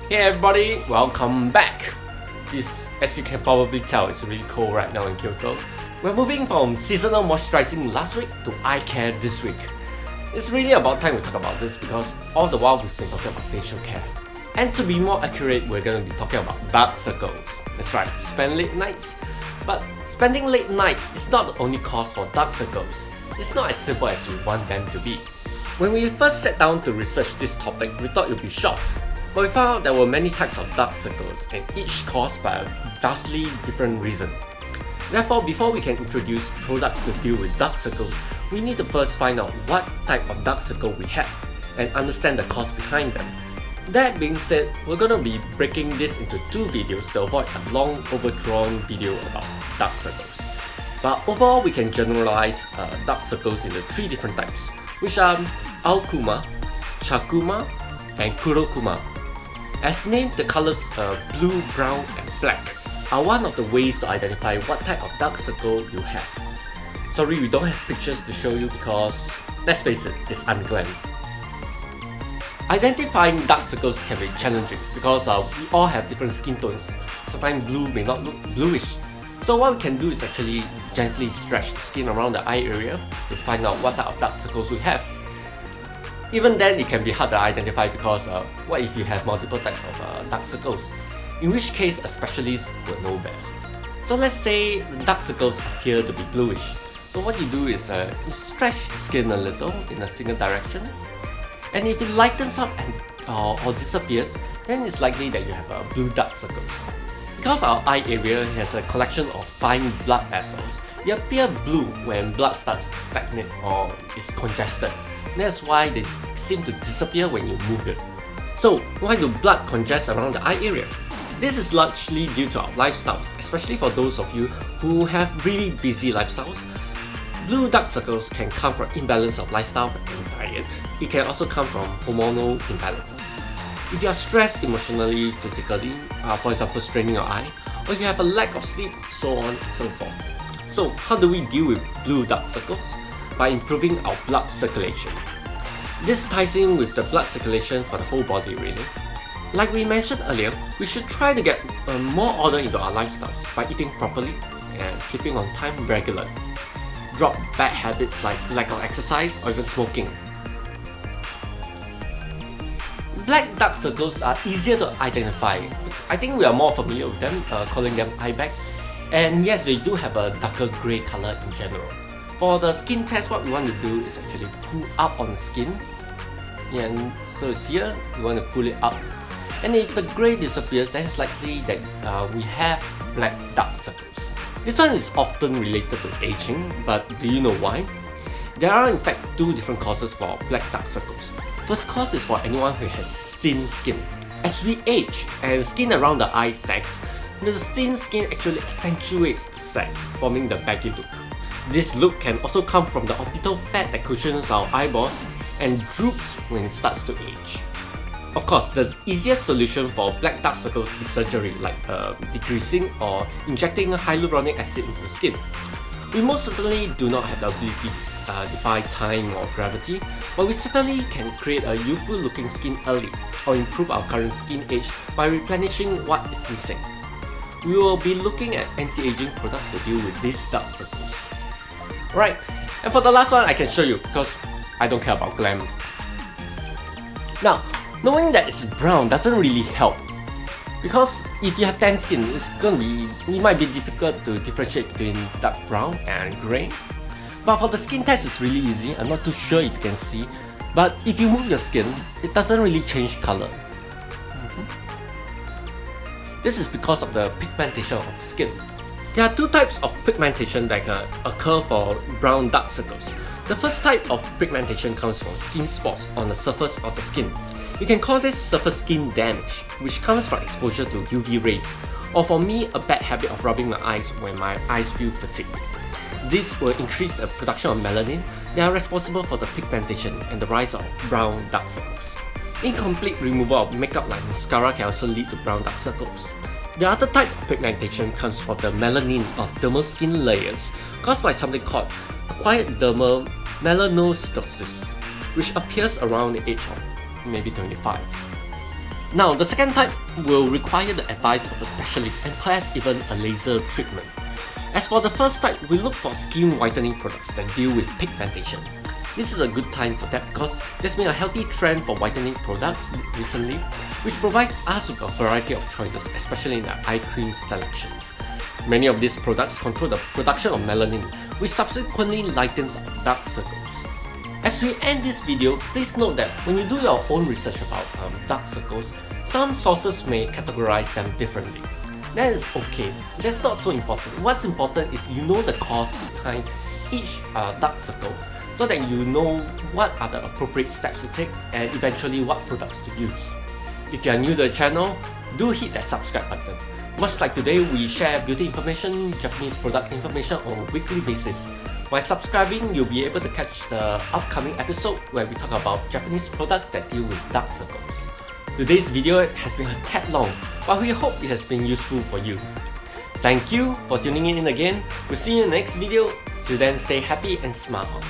Hey everybody, welcome back! As you can probably tell, it's really cold right now in Kyoto. We're moving from seasonal moisturizing last week to eye care this week. It's really about time we talk about this because all the while we've been talking about facial care. And to be more accurate, we're going to be talking about dark circles. That's right, spend late nights. But spending late nights is not the only cause for dark circles. It's not as simple as you want them to be. When we first sat down to research this topic, we thought you'd be shocked. But we found out there were many types of dark circles and each caused by a vastly different reason. Therefore, before we can introduce products to deal with dark circles, we need to first find out what type of dark circle we have and understand the cause behind them. That being said, we're going to be breaking this into two videos to avoid a long overdrawn video about dark circles. But overall, we can generalize dark circles into three different types, which are Aokuma, Chakuma, and Kurokuma. As named, the colors blue, brown, and black are one of the ways to identify what type of dark circle you have. Sorry, we don't have pictures to show you because, let's face it, it's unglam. Identifying dark circles can be challenging because we all have different skin tones. Sometimes blue may not look bluish. So what we can do is actually gently stretch the skin around the eye area to find out what type of dark circles we have. Even then, it can be hard to identify because what if you have multiple types of dark circles? In which case, a specialist would know best. So let's say the dark circles appear to be bluish. So what you do is you stretch the skin a little in a single direction. And if it lightens up and, or disappears, then it's likely that you have blue dark circles. Because our eye area has a collection of fine blood vessels, they appear blue when blood starts to stagnate or is congested. That's why they seem to disappear when you move it. So, why do blood congest around the eye area? This is largely due to our lifestyles, especially for those of you who have really busy lifestyles. Blue dark circles can come from imbalance of lifestyle and diet. It can also come from hormonal imbalances. If you are stressed emotionally, physically, for example straining your eye, or you have a lack of sleep, so on and so forth. So how do we deal with blue dark circles? By improving our blood circulation. This ties in with the blood circulation for the whole body really. Like we mentioned earlier, we should try to get more order into our lifestyles by eating properly and sleeping on time regularly. Drop bad habits like lack of exercise or even smoking. Black dark circles are easier to identify. I think we are more familiar with them, calling them eye bags. And yes, they do have a darker grey color in general. For the skin test, what we want to do is actually pull up on the skin. And so it's here, we want to pull it up. And if the grey disappears, then it's likely that we have black dark circles. This one is often related to aging, but do you know why? There are in fact two different causes for black dark circles. First cause is for anyone who has thin skin. As we age and skin around the eye sags, the thin skin actually accentuates the sag, forming the baggy look. This look can also come from the orbital fat that cushions our eyeballs and droops when it starts to age. Of course, the easiest solution for black dark circles is surgery, like degreasing or injecting hyaluronic acid into the skin. We most certainly do not have the ability to defy time or gravity, but we certainly can create a youthful looking skin early or improve our current skin age by replenishing what is missing. We will be looking at anti-aging products to deal with these dark circles. Right, and for the last one I can show you because I don't care about glam. Now, knowing that it's brown doesn't really help because if you have tan skin, it might be difficult to differentiate between dark brown and grey. But for the skin test, it's really easy. I'm not too sure if you can see, but if you move your skin, it doesn't really change color. This is because of the pigmentation of the skin. There are two types of pigmentation that occur for brown dark circles. The first type of pigmentation comes from skin spots on the surface of the skin. You can call this surface skin damage, which comes from exposure to UV rays, or for me, a bad habit of rubbing my eyes when my eyes feel fatigued. This will increase the production of melanin that are responsible for the pigmentation and the rise of brown dark circles. Incomplete removal of makeup like mascara can also lead to brown dark circles. The other type of pigmentation comes from the melanin of dermal skin layers caused by something called acquired dermal melanocytosis, which appears around the age of maybe 25. Now, the second type will require the advice of a specialist and perhaps even a laser treatment. As for the first type, we look for skin whitening products that deal with pigmentation. This is a good time for that because there's been a healthy trend for whitening products recently, which provides us with a variety of choices, especially in the eye cream selections. Many of these products control the production of melanin, which subsequently lightens dark circles. As we end this video, please note that when you do your own research about dark circles, some sources may categorize them differently. That is okay, that's not so important. What's important is you know the cause behind each dark circle, so that you know what are the appropriate steps to take and eventually what products to use. If you are new to the channel, do hit that subscribe button. Much like today, we share beauty information, Japanese product information on a weekly basis. By subscribing, you'll be able to catch the upcoming episode where we talk about Japanese products that deal with dark circles. Today's video has been a tad long, but we hope it has been useful for you. Thank you for tuning in again. We'll see you in the next video. Till then, stay happy and smile.